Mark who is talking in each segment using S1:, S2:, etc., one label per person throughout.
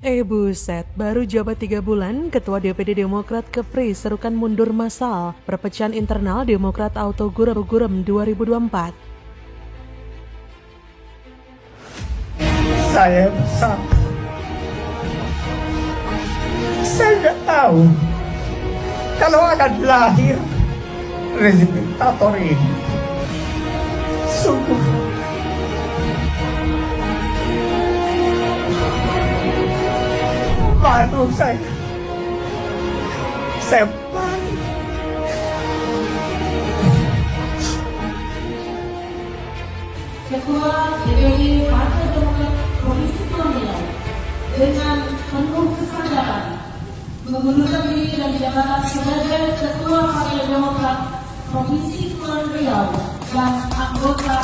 S1: Buset, baru jabat 3 bulan, Ketua DPD Demokrat Kepri serukan mundur massal, perpecahan internal Demokrat auto gurem 2024.
S2: Saya besar. Saya nggak tahu kalau akan lahir rezim diktator ini. Sungguh malu saya malu.
S3: Ketua DPD Partai Demokrat Provinsi Kulon Riau dengan penuh kesadaran mengundurkan diri dari jabatan sebagai Ketua Partai Demokrat Provinsi Kulon Riau dan anggota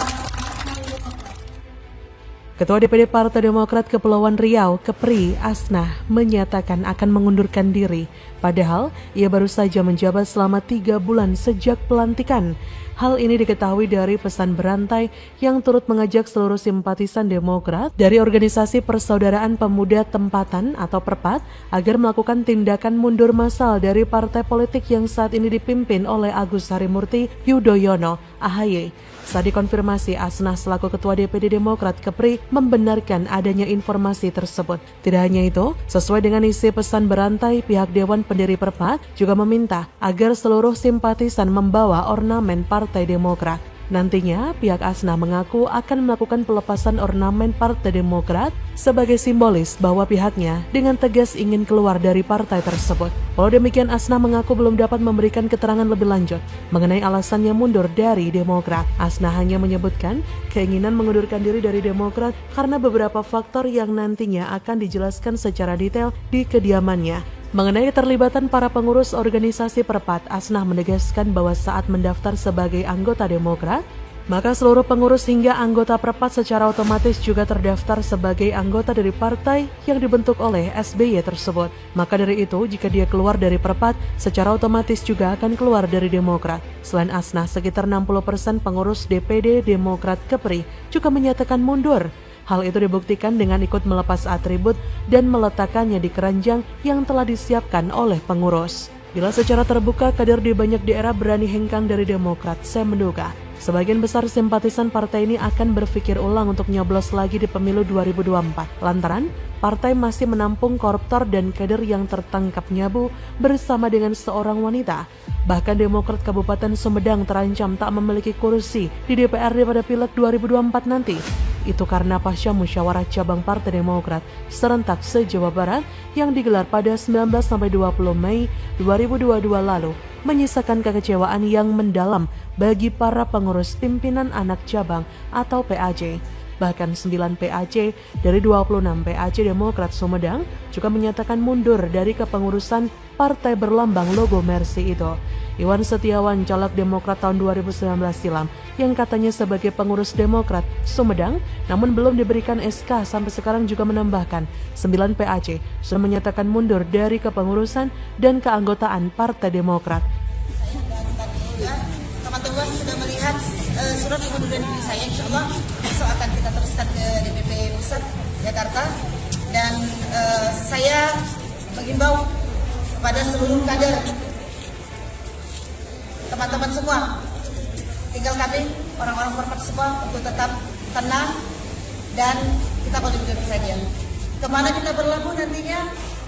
S1: Ketua DPD Partai Demokrat Kepulauan Riau, Kepri, Asnah, menyatakan akan mengundurkan diri. Padahal, ia baru saja menjabat selama 3 bulan sejak pelantikan. Hal ini diketahui dari pesan berantai yang turut mengajak seluruh simpatisan Demokrat dari Organisasi Persaudaraan Pemuda Tempatan atau PERPAT agar melakukan tindakan mundur massal dari partai politik yang saat ini dipimpin oleh Agus Harimurti Yudhoyono, AHY. Saat dikonfirmasi, Asnah selaku Ketua DPD Demokrat Kepri membenarkan adanya informasi tersebut. Tidak hanya itu, sesuai dengan isi pesan berantai, pihak Dewan Pendiri PERPAT juga meminta agar seluruh simpatisan membawa ornamen Partai Demokrat. Nantinya, pihak Asnah mengaku akan melakukan pelepasan ornamen Partai Demokrat sebagai simbolis bahwa pihaknya dengan tegas ingin keluar dari partai tersebut. Walau demikian, Asnah mengaku belum dapat memberikan keterangan lebih lanjut mengenai alasannya mundur dari Demokrat. Asnah hanya menyebutkan keinginan mengundurkan diri dari Demokrat karena beberapa faktor yang nantinya akan dijelaskan secara detail di kediamannya. Mengenai keterlibatan para pengurus organisasi PERPAT, Asnah menegaskan bahwa saat mendaftar sebagai anggota Demokrat, maka seluruh pengurus hingga anggota PERPAT secara otomatis juga terdaftar sebagai anggota dari partai yang dibentuk oleh SBY tersebut. Maka dari itu, jika dia keluar dari PERPAT, secara otomatis juga akan keluar dari Demokrat. Selain Asnah, sekitar 60% pengurus DPD Demokrat Kepri juga menyatakan mundur. Hal itu dibuktikan dengan ikut melepas atribut dan meletakkannya di keranjang yang telah disiapkan oleh pengurus. Bila secara terbuka kader di banyak daerah berani hengkang dari Demokrat, saya menduga sebagian besar simpatisan partai ini akan berpikir ulang untuk nyoblos lagi di pemilu 2024. Lantaran partai masih menampung koruptor dan kader yang tertangkap nyabu bersama dengan seorang wanita. Bahkan Demokrat Kabupaten Sumedang terancam tak memiliki kursi di DPRD pada Pileg 2024 nanti. Itu karena pasca musyawarah cabang Partai Demokrat serentak se-Jawa Barat yang digelar pada 19-20 Mei 2022 lalu menyisakan kekecewaan yang mendalam bagi para pengurus pimpinan anak cabang atau PAC. Bahkan 9 PAC dari 26 PAC Demokrat Sumedang juga menyatakan mundur dari kepengurusan partai berlambang logo Mercy itu. Iwan Setiawan, caleg Demokrat tahun 2019 silam, yang katanya sebagai pengurus Demokrat Sumedang, namun belum diberikan SK sampai sekarang juga menambahkan 9 PAC sudah menyatakan mundur dari kepengurusan dan keanggotaan Partai Demokrat.
S4: Teman-teman sudah melihat surat pengunduran diri saya, insya Allah besok akan kita teruskan ke DPP Pusat Jakarta, dan saya mengimbau kepada seluruh kader, teman-teman semua, tinggal kami orang-orang PERPAT semua untuk tetap tenang dan kita kontribusi saja. Kemana kita berlabuh nantinya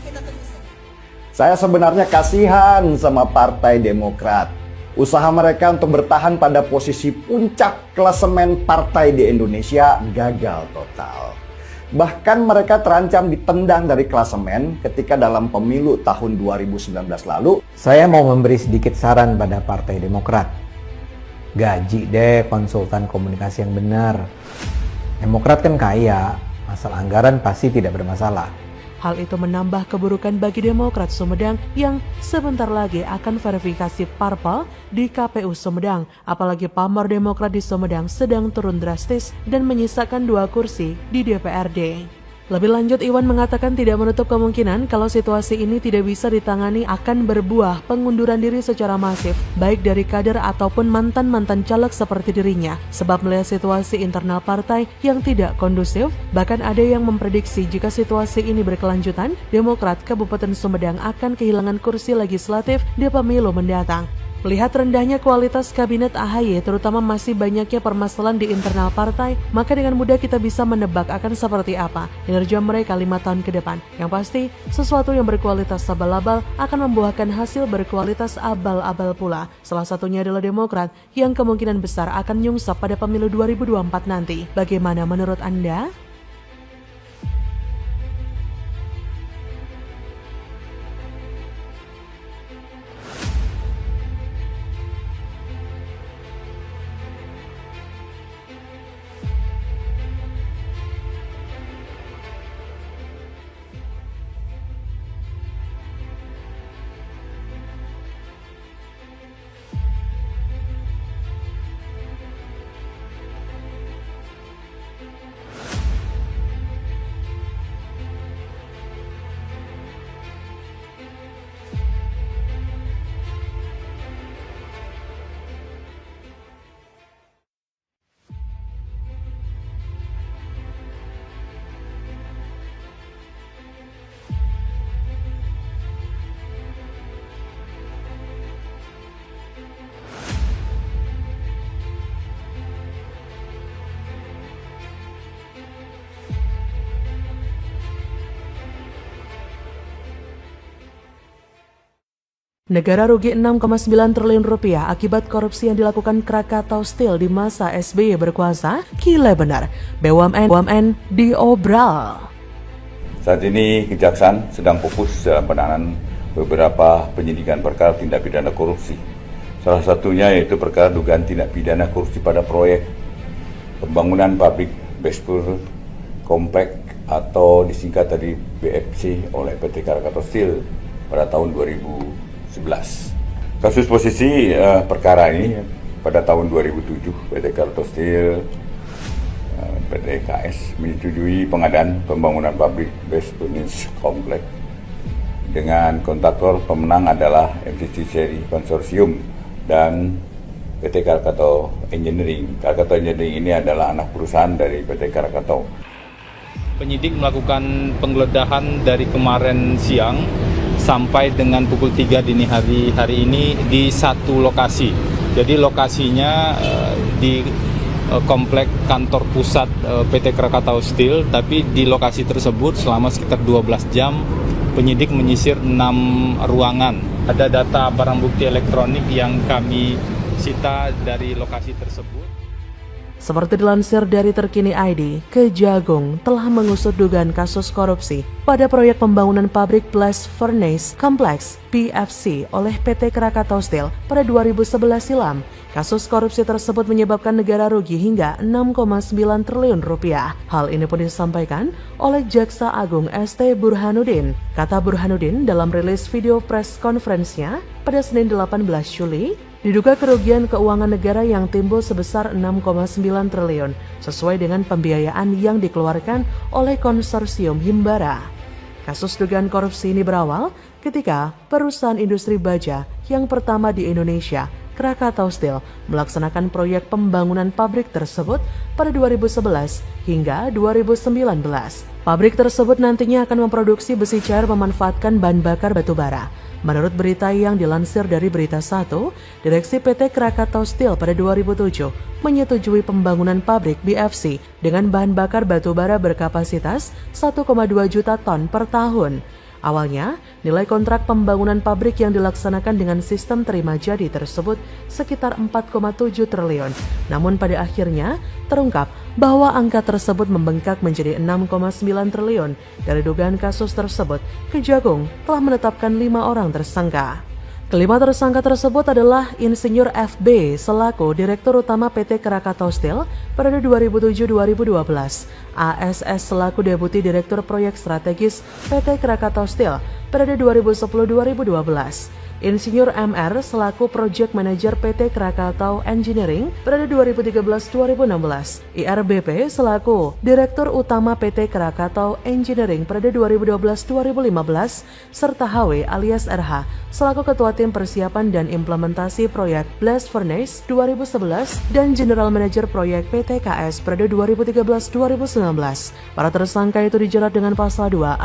S4: kita tunggu saja.
S5: Saya sebenarnya kasihan sama Partai Demokrat. Usaha mereka untuk bertahan pada posisi puncak klasemen partai di Indonesia gagal total. Bahkan mereka terancam ditendang dari klasemen ketika dalam pemilu tahun 2019 lalu.
S6: Saya mau memberi sedikit saran pada Partai Demokrat. Gaji deh konsultan komunikasi yang benar. Demokrat kan kaya, masalah anggaran pasti tidak bermasalah.
S1: Hal itu menambah keburukan bagi Demokrat Sumedang yang sebentar lagi akan verifikasi parpol di KPU Sumedang. Apalagi pamor Demokrat di Sumedang sedang turun drastis dan menyisakan 2 kursi di DPRD. Lebih lanjut, Iwan mengatakan tidak menutup kemungkinan kalau situasi ini tidak bisa ditangani akan berbuah pengunduran diri secara masif, baik dari kader ataupun mantan-mantan caleg seperti dirinya. Sebab melihat situasi internal partai yang tidak kondusif, bahkan ada yang memprediksi jika situasi ini berkelanjutan, Demokrat Kabupaten Sumedang akan kehilangan kursi legislatif di pemilu mendatang. Melihat rendahnya kualitas kabinet AHY, terutama masih banyaknya permasalahan di internal partai, maka dengan mudah kita bisa menebak akan seperti apa kinerja mereka 5 tahun ke depan. Yang pasti, sesuatu yang berkualitas abal-abal akan membuahkan hasil berkualitas abal-abal pula. Salah satunya adalah Demokrat yang kemungkinan besar akan nyungsep pada pemilu 2024 nanti. Bagaimana menurut Anda? Negara rugi 6,9 triliun rupiah akibat korupsi yang dilakukan Krakatau Steel di masa SBY berkuasa. Gila benar, BUMN diobral.
S7: Saat ini Kejaksaan sedang fokus dalam penanganan beberapa penyidikan perkara tindak pidana korupsi. Salah satunya yaitu perkara dugaan tindak pidana korupsi pada proyek pembangunan pabrik Bespur Komplek atau disingkat dari BFC oleh PT Krakatau Steel pada tahun 2011. Kasus posisi perkara ini pada tahun 2007 PT Krakatau Steel PT KS menyetujui pengadaan pembangunan pabrik Bespur Komplek dengan kontraktor pemenang adalah MCC Seri Konsorsium dan PT Krakatau Engineering. Krakatau Engineering ini adalah anak perusahaan dari PT Krakatau.
S8: Penyidik melakukan penggeledahan dari kemarin siang sampai dengan pukul 3 dini hari ini di satu lokasi. Jadi lokasinya di komplek kantor pusat PT Krakatau Steel, tapi di lokasi tersebut selama sekitar 12 jam penyidik menyisir 6 ruangan. Ada data barang bukti elektronik yang kami sita dari lokasi tersebut.
S1: Seperti dilansir dari Terkini ID, Kejagung telah mengusut dugaan kasus korupsi pada proyek pembangunan pabrik Blast Furnace Complex BFC oleh PT Krakatau Steel pada 2011 silam. Kasus korupsi tersebut menyebabkan negara rugi hingga 6,9 triliun rupiah. Hal ini pun disampaikan oleh Jaksa Agung ST Burhanuddin. Kata Burhanuddin dalam rilis video press conference-nya pada Senin 18 Juli, diduga kerugian keuangan negara yang timbul sebesar 6,9 triliun sesuai dengan pembiayaan yang dikeluarkan oleh konsorsium Himbara. Kasus dugaan korupsi ini berawal ketika perusahaan industri baja yang pertama di Indonesia, Krakatau Steel, melaksanakan proyek pembangunan pabrik tersebut pada 2011 hingga 2019. Pabrik tersebut nantinya akan memproduksi besi cair memanfaatkan bahan bakar batu bara. Menurut berita yang dilansir dari Berita 1, Direksi PT Krakatau Steel pada 2007 menyetujui pembangunan pabrik BFC dengan bahan bakar batu bara berkapasitas 1,2 juta ton per tahun. Awalnya, nilai kontrak pembangunan pabrik yang dilaksanakan dengan sistem terima jadi tersebut sekitar 4,7 triliun. Namun pada akhirnya terungkap bahwa angka tersebut membengkak menjadi 6,9 triliun. Dari dugaan kasus tersebut, Kejagung telah menetapkan 5 orang tersangka. Kelima tersangka tersebut adalah Insinyur FB selaku Direktur Utama PT Krakatau Steel periode 2007-2012, ASS selaku Deputi Direktur Proyek Strategis PT Krakatau Steel periode 2010-2012, Insinyur MR selaku Project Manager PT Krakatau Engineering periode 2013-2016, IRBP selaku Direktur Utama PT Krakatau Engineering periode 2012-2015, serta HW alias RH selaku Ketua Tim Persiapan dan Implementasi Proyek Blast Furnace 2011 dan General Manager Proyek PT KS periode 2013-2019. Para tersangka itu dijerat dengan pasal 2